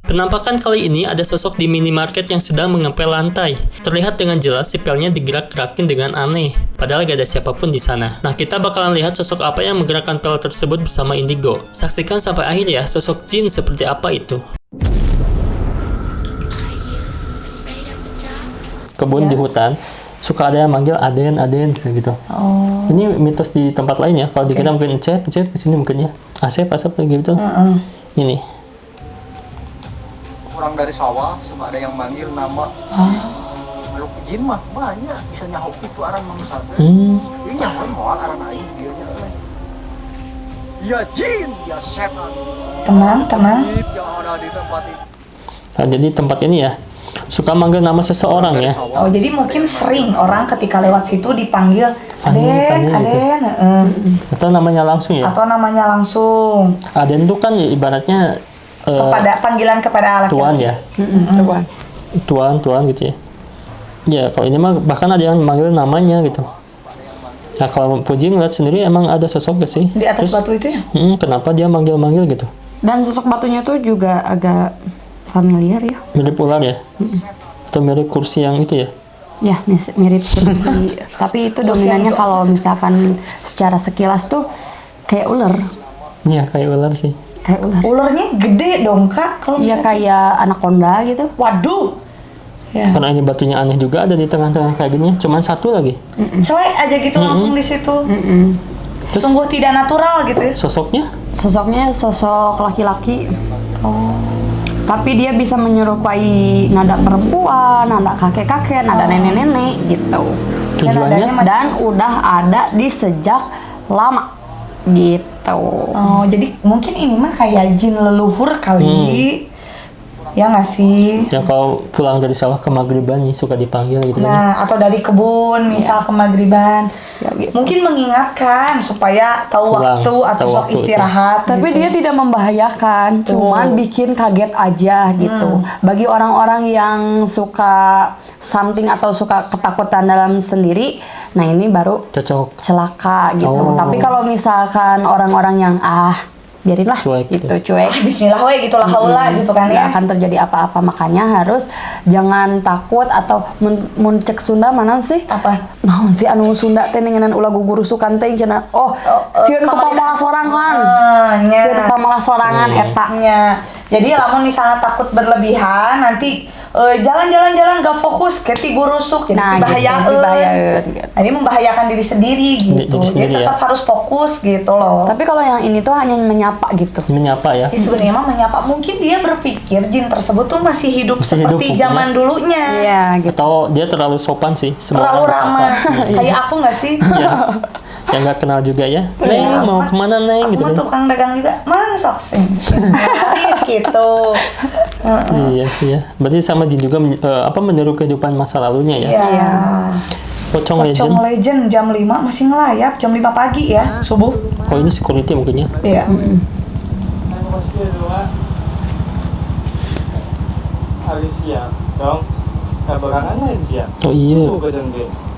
Penampakan kali ini ada sosok di minimarket yang sedang mengepel lantai. Terlihat dengan jelas sipelnya digerak-gerakin dengan aneh, padahal gak ada siapapun di sana. Nah, kita bakalan lihat sosok apa yang menggerakkan pel tersebut bersama Indigo. Saksikan sampai akhir ya, sosok jin seperti apa itu. Kebun di hutan, suka ada yang manggil Aden gitu. Oh. Ini mitos di tempat lain ya. Kalau di kita mungkin Cep, di sini mungkin ya Asep gitu. Ini. Orang dari sawah suka ada yang manggil nama. Kalau jin mah banyak bisa nyahok itu orang manusia. Ini nyahoy moal orang aing dia nya. Ya jin, ya setan. Tenang. Yang ada di tempat itu. Nah, jadi tempat ini ya suka manggil nama seseorang ya. Oh, jadi mungkin sering orang ketika lewat situ dipanggil Aden. Atau namanya langsung ya. Atau namanya langsung. Aden itu kan ya, ibaratnya Kepada panggilan kepada laki-laki. tuan ya. Tuan gitu ya. Ya kalau ini mah bahkan ada yang manggil namanya gitu. Nah kalau Puji ngeliat sendiri emang ada sosok gak sih? Di atas batu itu ya? Kenapa dia manggil gitu? Dan sosok batunya tuh juga agak familiar ya. Mirip ular ya? Atau mirip kursi yang itu ya? Ya, mirip kursi. Tapi itu dominannya kalau misalkan secara sekilas tuh kayak ular. Iya kayak ular sih. Kayak ular. Ularnya gede dong kak. Kalau Iya kayak anaconda gitu. Waduh. Ya. Karena ini batunya aneh juga ada di tengah-tengah kayak gini ya. Cuman satu lagi. Celek aja gitu langsung di situ. Sungguh tidak natural gitu ya. Sosoknya? Sosoknya sosok laki-laki. Tapi dia bisa menyerupai nada perempuan, nada kakek-kakek, nada nenek-nenek gitu. Tujuannya? Dan udah ada di sejak lama gitu. Oh, jadi mungkin ini mah kayak jin leluhur kali. Ya nggak sih? Ya kalau pulang dari sawah ke maghriban nih suka dipanggil gitu kan. Nah, atau dari kebun, misal ke maghriban. Ya, gitu. Mungkin mengingatkan supaya tahu Pulang, waktu atau tahu sok waktu, istirahat. Tapi gitu. dia tidak membahayakan, cuman bikin kaget aja gitu. Bagi orang-orang yang suka something atau suka ketakutan dalam sendiri, nah ini baru Cocok. celaka gitu. Oh. Tapi kalau misalkan orang-orang yang biarinlah Cuek gitu, gitu. cuek. Bismillah we gitu lah haula gitu kan Nggak ya. akan terjadi apa-apa, makanya harus jangan takut atau mun cek Sunda mana sih? Apa? Naon sih anu Sunda teh ngeunaan ulah gugurusukan teh cenah. Sieun ku pamalas sorangan. nya. Sieun pamalas sorangan eta. Nya. Jadi lamun misalnya takut berlebihan nanti jalan-jalan gak fokus keti gurusuk jadi Nah, dibahayaeun. gitu. Jadi membahayakan diri sendiri gitu. Diri sendiri Dia tetap ya. harus fokus gitu loh. Tapi kalau yang ini tuh hanya menyapa gitu. Menyapa ya. Ya, sebenarnya mah menyapa, mungkin dia berpikir jin tersebut tuh masih hidup Masih hidup seperti mungkin zaman dulunya. Iya gitu. Atau dia terlalu sopan sih. Semua Terlalu orang disapa. ramah. Kayak aku nggak sih? Iya. Yang nggak kenal juga ya. Neng mau kemana Neng Aku gitu mah kan. tukang dagang juga. Mana sok sih? Gitu. Iya sih ya. Berarti sama jin juga meniru kehidupan masa lalunya ya. Iya. Pocong Legend. Pocong Legend jam 5 masih ngelayap jam 5 pagi ya, subuh. Oh ini security mungkin ya. Iya. Alicia, dong. Kabarangan lain sih ya. Oh iya.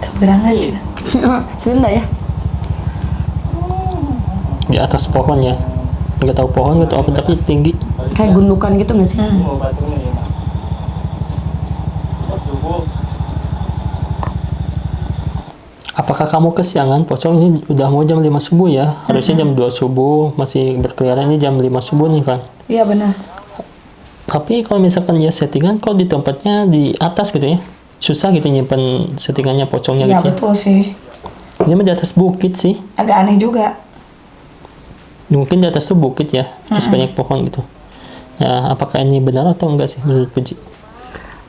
Keberangan aja. Sunda ya. Di atas pohon ya. Nggak tahu pohon nggak tahu apa tapi tinggi. Kayak gundukan gitu nggak sih? Mau batunya ya. Subuh. Apakah kamu kesiangan? Pocong ini udah mau jam 5 subuh ya. Harusnya jam 2 subuh masih berkeliaran, ini jam 5 subuh nih kan. Iya benar. Tapi kalau misalkan dia settingan kok di tempatnya di atas gitu ya. Susah gitu nyimpen settingannya pocongnya Iya gitu ya. betul sih. Ini mah di atas bukit sih. Agak aneh juga. Mungkin di atas tuh bukit ya. Terus banyak pohon gitu. Ya, apakah ini benar atau enggak sih menurut Puji?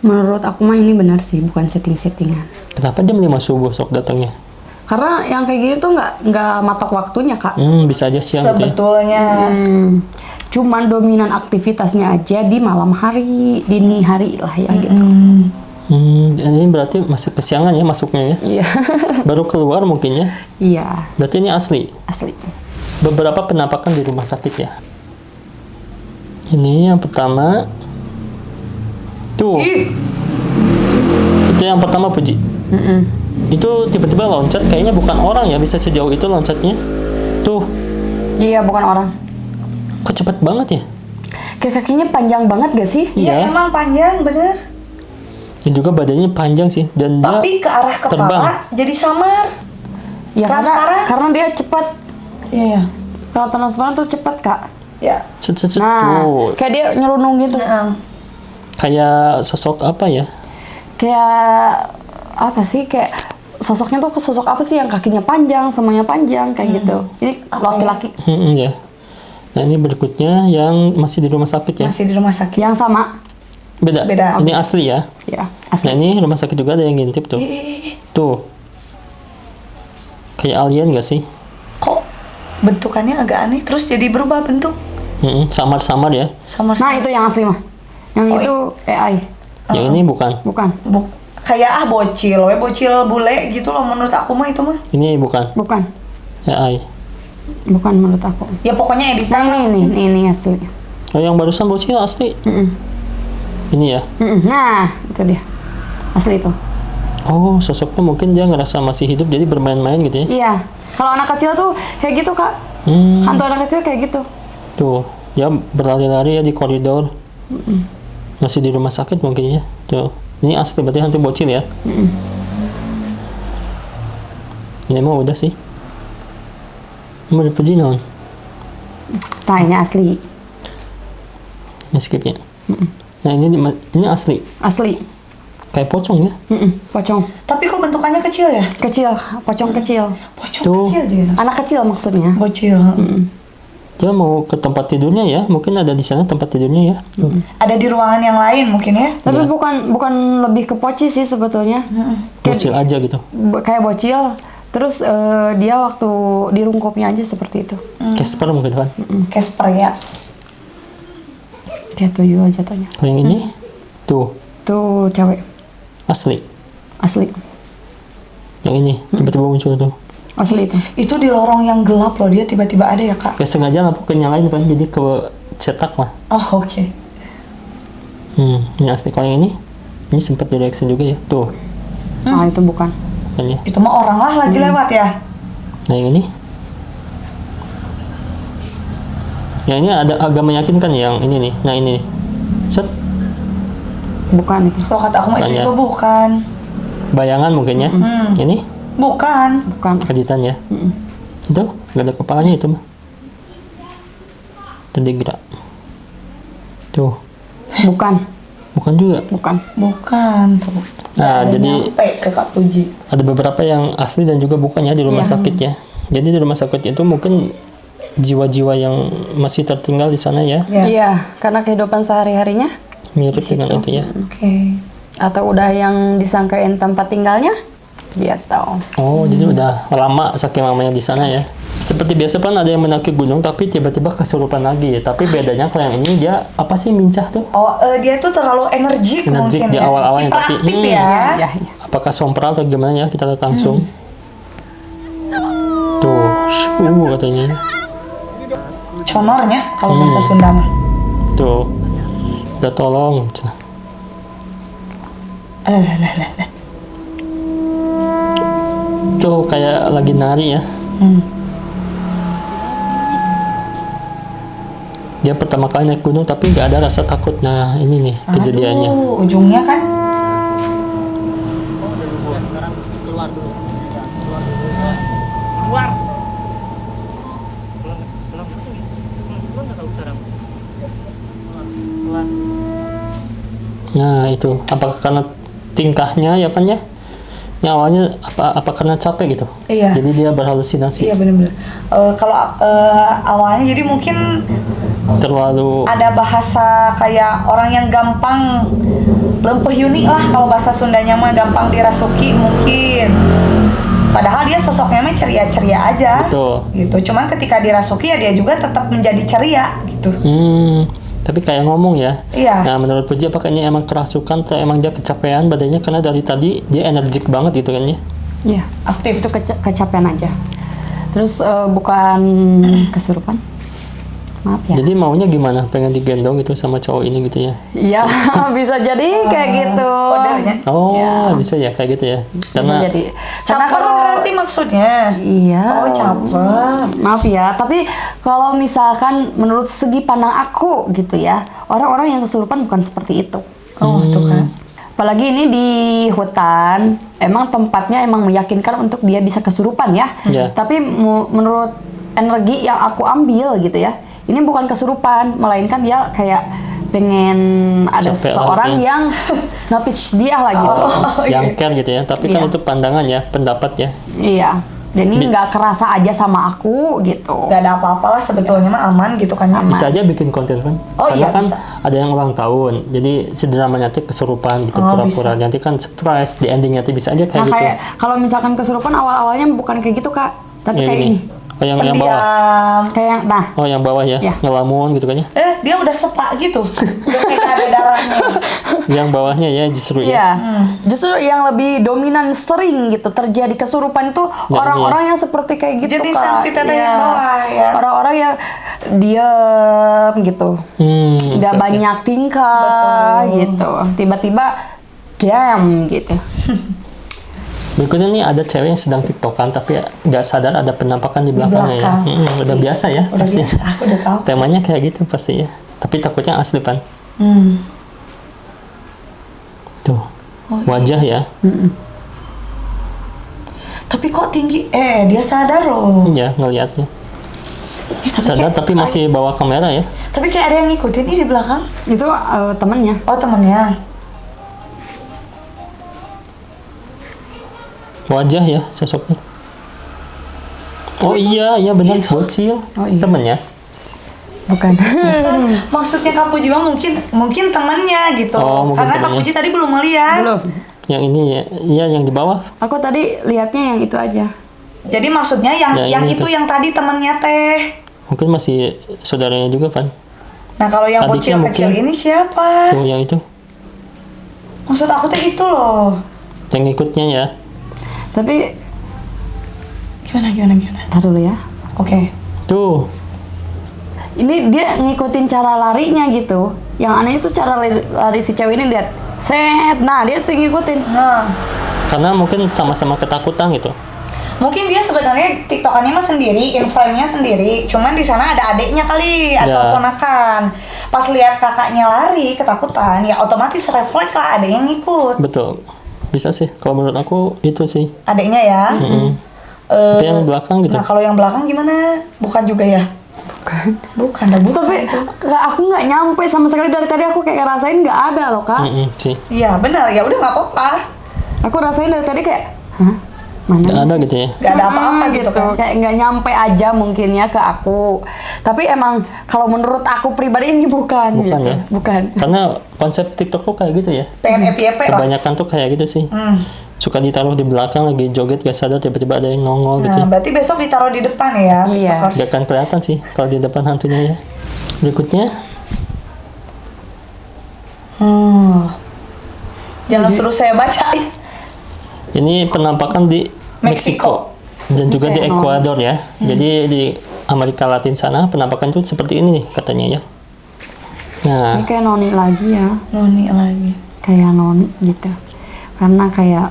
Menurut aku mah ini benar sih, bukan setting-settingan. Kenapa jam 5 subuh sok datangnya? Karena yang kayak gini tuh nggak matok waktunya kak. Bisa aja siang gitu ya. Sebetulnya. Cuman dominan aktivitasnya aja di malam hari, dini hari lah ya gitu. Ini berarti masih kesiangan ya masuknya ya. Iya. Baru keluar mungkin ya. Iya, Berarti ini asli. asli. Beberapa penampakan di rumah sakit ya. Ini yang pertama. Tuh. Itu yang pertama Puji. Itu tiba-tiba loncat, kayaknya bukan orang ya, bisa sejauh itu loncatnya. Tuh, Iya, bukan orang. kok cepet banget ya? Kayak kakinya panjang banget gak sih? Iya, Iya. emang panjang bener. Dan juga badannya panjang sih, dan Tapi ke dia arah kepala terbang. jadi samar. Ya Transparan. karena dia cepat. Iya, iya. Kalau transparan tuh cepat kak. Ya. Set, set, set. Nah, Tuh. kayak dia nyelunung gitu. Nah, Kayak sosok apa ya? Kayak apa sih? Kayak sosoknya tuh sosok apa sih yang kakinya panjang, semuanya panjang kayak gitu. Jadi laki-laki Ya. Nah ini berikutnya yang masih di rumah sakit ya. masih di rumah sakit. yang sama. Beda. Beda. Ini asli ya. Ya, Nah asli. ini rumah sakit juga ada yang ngintip tuh. Tuh. Kayak alien gak sih? Kok bentukannya agak aneh terus jadi berubah bentuk Samar-samar ya. sama Nah, itu yang asli mah. Yang Oh, itu AI, Yang ini bukan. bukan. kayak bocil, bocil bule gitu loh menurut aku mah itu mah. Ini bukan. Bukan. AI. Bukan menurut aku. Ya pokoknya editan. Nah, ini asli. Oh yang barusan bocil asli. Ini ya. Nah, itu dia. Asli itu. Oh sosoknya mungkin dia ngerasa masih hidup jadi bermain-main gitu ya. Iya. Kalau anak kecil tuh kayak gitu, Kak. Hantu anak kecil kayak gitu. Tuh dia berlari-lari ya di koridor. Masih di rumah sakit mungkin ya. Tuh. Ini asli berarti hantu bocil ya. Ini mah udah sih. Mau dipuji non. Nah, ini asli. Ini skipnya. Nah ini asli. Asli. Kayak pocong ya. Pocong. Tapi kok bentukannya kecil ya? Kecil, pocong kecil. Pocong Tuh. kecil dia. Anak kecil maksudnya. Bocil. Dia mau ke tempat tidurnya ya. Mungkin ada di sana tempat tidurnya ya. Tuh. Ada di ruangan yang lain mungkin ya. Tapi bukan lebih ke poci sih sebetulnya. Bocil aja gitu. Kayak bocil. Terus dia waktu dirungkupnya aja seperti itu. Casper mungkin kan. Casper ya. Kayak tuyul jatuhnya. Kalau yang ini tuh Tuh cewek. asli. Asli. Yang ini tiba-tiba muncul tuh. Asli itu. Itu di lorong yang gelap loh dia tiba-tiba ada ya kak. Gak sengaja lampu kenyalain kan jadi ke cetak lah. Oh oke. Ini asli. Kalau yang ini sempat direaksi juga ya. Tuh Ah, itu bukan. kan ya. Itu mah orang lah lagi lewat ya. Nah yang ini. Yang ini ada agak meyakinkan yang ini nih. Nah ini nih. Set. Bukan itu. Kalau kata aku mah itu Tanya. juga bukan. Bayangan mungkin ya. Ini Bukan. Bukan. editan ya. Itu gak ada kepalanya itu mah. Tadi gerak. Tuh. Bukan. Bukan juga. Bukan. Bukan tuh. Nah, Nggak ada jadi nyampe ke Kak Puji. ada beberapa yang asli dan juga bukannya di rumah sakit ya. Jadi di rumah sakit itu mungkin jiwa-jiwa yang masih tertinggal di sana ya, Ya. Iya, karena kehidupan sehari-harinya mirip dengan itu ya. Oke. atau udah yang disangkain tempat tinggalnya gitu. Oh, jadi udah lama, saking lamanya di sana ya. Seperti biasa kan ada yang mendaki gunung tapi tiba-tiba kesurupan lagi ya. Tapi bedanya kalau yang ini dia apa sih mincah tuh? Oh, dia tuh terlalu energik Energik mungkin di ya. awal-awalnya, tapi, Hiperaktif ya. Iya, iya. Apakah sompral atau gimana ya? Kita lihat langsung. Tuh, katanya. Conornya kalau bahasa Sunda mah. Tuh, udah tolong. Lah. Tuh kayak lagi nari ya. Dia pertama kali naik gunung tapi nggak ada rasa takut. Nah ini nih kejadiannya. Aduh, ujungnya kan Nah itu apakah karena tingkahnya ya Van ya? Yang awalnya apa karena capek gitu? Iya. Jadi dia berhalusinasi. iya bener-bener. Kalau awalnya jadi mungkin Terlalu ada bahasa kayak orang yang gampang lempeh yuni lah kalau bahasa Sundanya mah gampang dirasuki mungkin. Padahal dia sosoknya mah ceria-ceria aja. betul. Gitu. Cuman ketika dirasuki ya dia juga tetap menjadi ceria gitu. Tapi kayak ngomong ya. Iya. Nah menurut Puji apakah ini emang kerasukan atau emang dia kecapean badannya karena dari tadi dia energik banget gitu kan ya? Iya, Aktif. itu kecapean aja. Terus bukan kesurupan. Maaf ya. Jadi maunya gimana? Pengen digendong gitu sama cowok ini gitu ya? Iya, bisa jadi kayak gitu. Kodenya. Oh, Ya. bisa ya kayak gitu ya? Bisa Karena jadi. Karena Caper kalau berarti maksudnya. iya. Oh, caper. Maaf ya, tapi kalau misalkan menurut segi pandang aku gitu ya, orang-orang yang kesurupan bukan seperti itu. Oh, tuh kan. Apalagi ini di hutan, emang tempatnya emang meyakinkan untuk dia bisa kesurupan ya. Ya. Tapi menurut energi yang aku ambil gitu ya, ini bukan kesurupan, melainkan dia kayak pengen ada Capek seseorang lagi. yang notice dia lah gitu. yang care gitu ya. Tapi kan Iya. itu pandangan ya, pendapat ya. Iya. Jadi nggak kerasa aja sama aku gitu. Gak ada apa-apa lah sebetulnya mah aman gitu kan ya. Bisa aja bikin konten kan? Oh, Karena iya, kan bisa. ada yang ulang tahun, jadi si dramanya tuh kesurupan gitu, Oh, pura-pura. Nanti kan surprise di endingnya tuh bisa aja kayak Nah gitu. kayak kalau misalkan kesurupan awal-awalnya bukan kayak gitu Kak, tapi Yang kayak ini. ini. Oh, yang bawah. Pendiam. Kayak nah, Oh, yang bawah ya, Ya. ngelamun gitu kan ya. Dia udah sepak gitu. Udah kayak gak ada darahnya. Yang bawahnya ya justru ya. iya. Justru yang lebih dominan sering gitu terjadi kesurupan itu Ya, orang-orang yang seperti kayak gitu Jadi Kak. sensitif Iya. yang bawah ya. Orang-orang yang diem gitu. Nggak oke, oke. banyak tingkah gitu. Tiba-tiba jam gitu. Berikutnya nih ada cewek yang sedang tiktokan tapi nggak sadar ada penampakan di belakangnya ya. belakang. Udah biasa ya Udah pasti. biasa, aku udah tahu. Temanya kayak gitu pasti ya. Tapi takutnya asli pan. Tuh. Wajah ya. Tapi kok tinggi? Dia sadar loh. Iya, ngelihatnya. Tapi Sadar kayak- tapi masih bawa kamera ya. Tapi kayak ada yang ngikutin nih di belakang. Itu temennya. Oh, temennya. Wajah ya sosoknya. Oh iya, iya benar bocil. Oh, iya. Temennya. Bukan. Maksudnya Kak Puji mah mungkin temannya gitu. Oh, mungkin Karena Kak temannya. Puji tadi belum melihat. Belum. Yang ini ya, iya yang di bawah. Aku tadi lihatnya yang itu aja. Jadi maksudnya yang Ya, ini itu tuh. yang tadi temannya teh. Mungkin masih saudaranya juga pan. Nah, kalau yang Adiknya bocil kecil mungkin. ini siapa? Oh yang itu, Maksud aku teh itu loh. yang ngikutnya ya. Tapi Gimana? tar dulu ya. Oke. Tuh, Ini dia ngikutin cara larinya gitu. Yang aneh itu cara lari si cewek ini lihat. Set. Nah, dia tuh ngikutin. Nah, karena mungkin sama-sama ketakutan gitu. mungkin dia sebenarnya tiktokannya mah sendiri, inframe-nya sendiri. Cuman di sana ada adiknya kali atau Ya. ponakan. Pas lihat kakaknya lari ketakutan, ya otomatis refleks lah adiknya ngikut. Betul. Bisa sih. Kalau menurut aku itu sih. Adiknya ya. Tapi yang belakang gitu. Nah, kalau yang belakang gimana? Bukan juga ya? Bukan. Tapi aku nggak nyampe sama sekali dari tadi aku kayak ngerasain nggak ada loh Kak. Sih. Iya, benar. Ya udah nggak apa-apa. Aku rasain dari tadi kayak, hah? Mana Nggak sih? ada gitu ya. Nggak ada apa-apa gitu kan. Kayak nggak nyampe aja mungkin ya ke aku. Tapi emang kalau menurut aku pribadi ini bukan Bukan gitu. ya? Bukan. Karena konsep TikTok tuh kayak gitu ya. Pengen FYP lah. Kebanyakan tuh kayak gitu sih. Suka ditaruh di belakang lagi joget gak sadar tiba-tiba ada yang nongol gitu. Nah, berarti besok ditaruh di depan ya. Iya. TikTokers. Gak akan kelihatan sih kalau di depan hantunya ya. Berikutnya, Jangan suruh saya baca. ini penampakan di Meksiko dan juga di Ekuador ya. Jadi di Amerika Latin sana penampakan tuh seperti ini nih katanya ya. Nah, Ini kayak noni lagi ya. Noni lagi. Kayak noni gitu. Karena kayak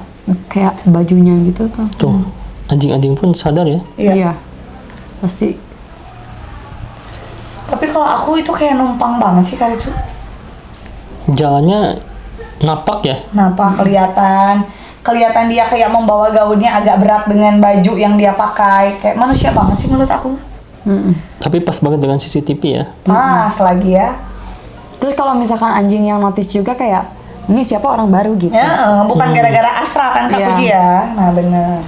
bajunya gitu tuh. tuh anjing-anjing pun sadar ya. Iya. Pasti. Tapi kalau aku itu kayak numpang banget sih Karitsu. Jalannya napak ya. Kenapa kelihatan dia kayak membawa gaunnya agak berat dengan baju yang dia pakai. Kayak manusia banget sih menurut aku. Tapi pas banget dengan CCTV ya. Pas lagi ya. Terus kalau misalkan anjing yang notice juga kayak ini siapa orang baru gitu. Ya, bukan gara-gara astral kan Kak Iya. Puji ya. Nah, bener.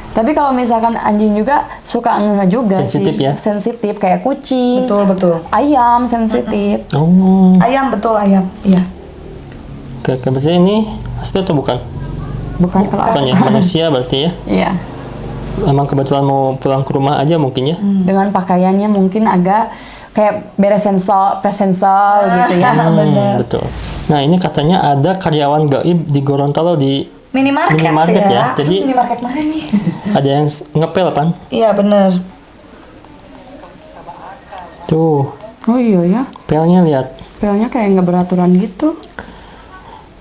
Tapi kalau misalkan anjing juga suka ngeh juga Sensitif sih. ya? Sensitif kayak kucing, Betul. ayam sensitif. Oh, Ayam betul ayam. Iya. oke, berarti ini asli atau bukan? Bukan kalau Bukan ya, manusia berarti ya. Iya. Emang kebetulan mau pulang ke rumah aja mungkin ya. Dengan pakaiannya mungkin agak kayak presensal gitu ya. Betul. Nah ini katanya ada karyawan gaib di Gorontalo di Minimarket ya. Aduh, Jadi minimarket mana nih? ada yang ngepel pan. Iya bener. Tuh Oh iya ya. Pelnya lihat. Pelnya kayak nggak beraturan gitu.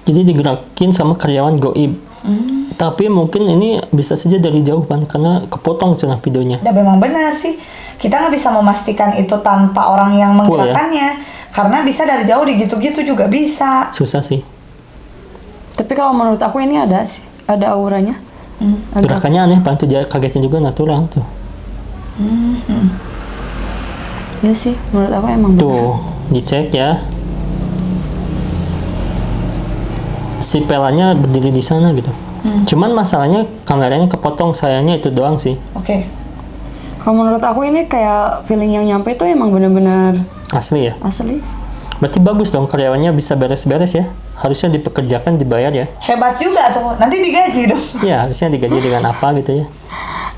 Jadi digerakin sama karyawan goib. Tapi mungkin ini bisa saja dari jauh kan, karena kepotong cenah videonya. Ya memang benar sih. Kita nggak bisa memastikan itu tanpa orang yang Full ya? menggerakkannya. Karena bisa dari jauh digitu-gitu juga bisa. Susah sih. Tapi kalau menurut aku ini ada sih, ada auranya. Agak- Gerakannya aneh, Pan. Tuh kagetnya juga natural tuh. Ya sih, menurut aku emang benar. Tuh, dicek ya. Si pelanya berdiri di sana gitu. Cuman masalahnya kameranya kepotong, sayangnya itu doang sih. Oke. Kalau menurut aku ini kayak feeling yang nyampe itu emang benar-benar Asli ya. asli. Berarti bagus dong karyawannya bisa beres-beres ya. Harusnya dipekerjakan, dibayar ya. Hebat juga tuh. Nanti digaji dong. Iya, harusnya digaji dengan apa gitu ya.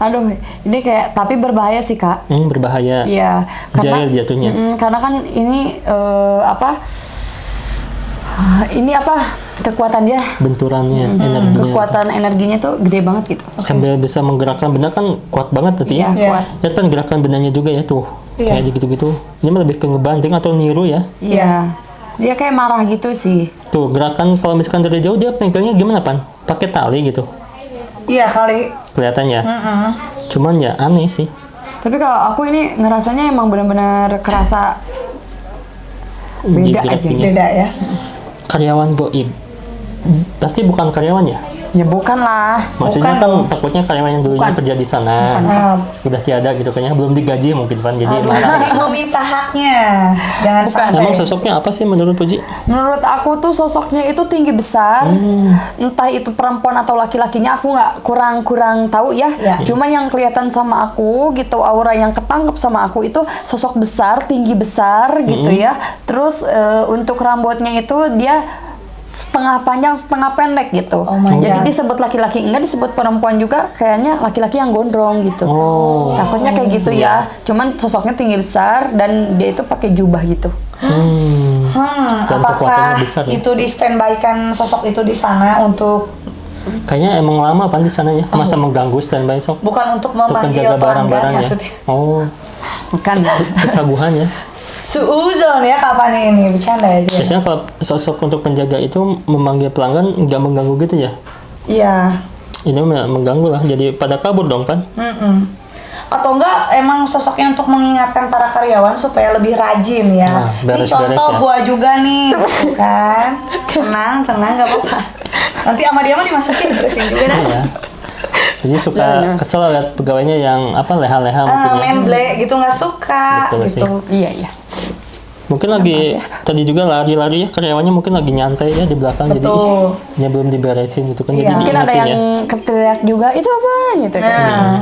Aduh, ini kayak tapi berbahaya sih Kak. Berbahaya. Iya, Jahil jatuhnya. Karena kan ini ini kekuatan dia, Benturannya, energinya. kekuatan energinya tuh gede banget gitu. Sambil bisa menggerakkan benda kan kuat banget berarti ya. Iya, Iya. kuat. Lihat kan gerakan bendanya juga ya tuh. Iya. Kayak gitu-gitu. Ini mah lebih ke ngebanting atau niru ya. Iya. Dia kayak marah gitu sih. Tuh, gerakan kalau misalkan dari jauh dia pegangnya gimana, Pan? Pakai tali gitu. Iya kali. Kelihatannya. Cuman ya aneh sih. Tapi kalau aku ini ngerasanya emang benar-benar kerasa beda aja. Digerakinnya. Beda ya. Karyawan goib. Pasti bukan karyawan ya? Ya bukan lah. Maksudnya Bukan kan dong. takutnya karyawan yang dulunya Bukan. kerja di sana Nah, udah tiada gitu kan ya, belum digaji mungkin Pan. Jadi marah. jadi meminta haknya. Jangan Bukan. sampai. Emang sosoknya apa sih menurut Puji? Menurut aku tuh sosoknya itu tinggi besar, entah itu perempuan atau laki-lakinya aku nggak kurang tahu ya. Ya. Cuma yang kelihatan sama aku gitu, aura yang ketangkep sama aku itu sosok besar, tinggi besar gitu ya. Terus untuk rambutnya itu dia setengah panjang setengah pendek gitu. Oh my Jadi God. disebut laki-laki enggak, disebut perempuan juga kayaknya laki-laki yang gondrong gitu. Oh. Takutnya kayak gitu ya. Cuman sosoknya tinggi besar dan dia itu pakai jubah gitu. Dan Apakah kekuatannya besar ya. itu di standby-kan sosok itu di sana untuk Kayaknya emang lama Pan di sana ya. Masa mengganggu standby sok bukan untuk untuk memanggil menjaga pelanggan barang-barang ya. maksudnya? Oh, Bukan. kesabuhan ya. Suuzon ya kapan ini bercanda aja. Biasanya kalau sosok untuk penjaga itu memanggil pelanggan nggak mengganggu gitu ya. Iya. Ini mengganggu lah. Jadi pada kabur dong Pan. Atau enggak emang sosoknya untuk mengingatkan para karyawan supaya lebih rajin ya. Nah, Ini beres-beres contoh ya. gua juga nih, gitu kan. Tenang nggak apa-apa. Nanti sama dia mah dimasukin bersihin juga dah. Iya. Jadi suka kesel lihat pegawainya yang leha-leha mungkin ya. Memble gitu nggak suka Betul sih. gitu. Iya. Mungkin lagi tadi juga lari-lari ya, karyawannya mungkin lagi nyantai ya di belakang. Betul. Jadi ya belum diberesin gitu kan. Iya. Jadi Mungkin ada diingetin yang ya. keteriak juga, itu apa gitu kan. Nah,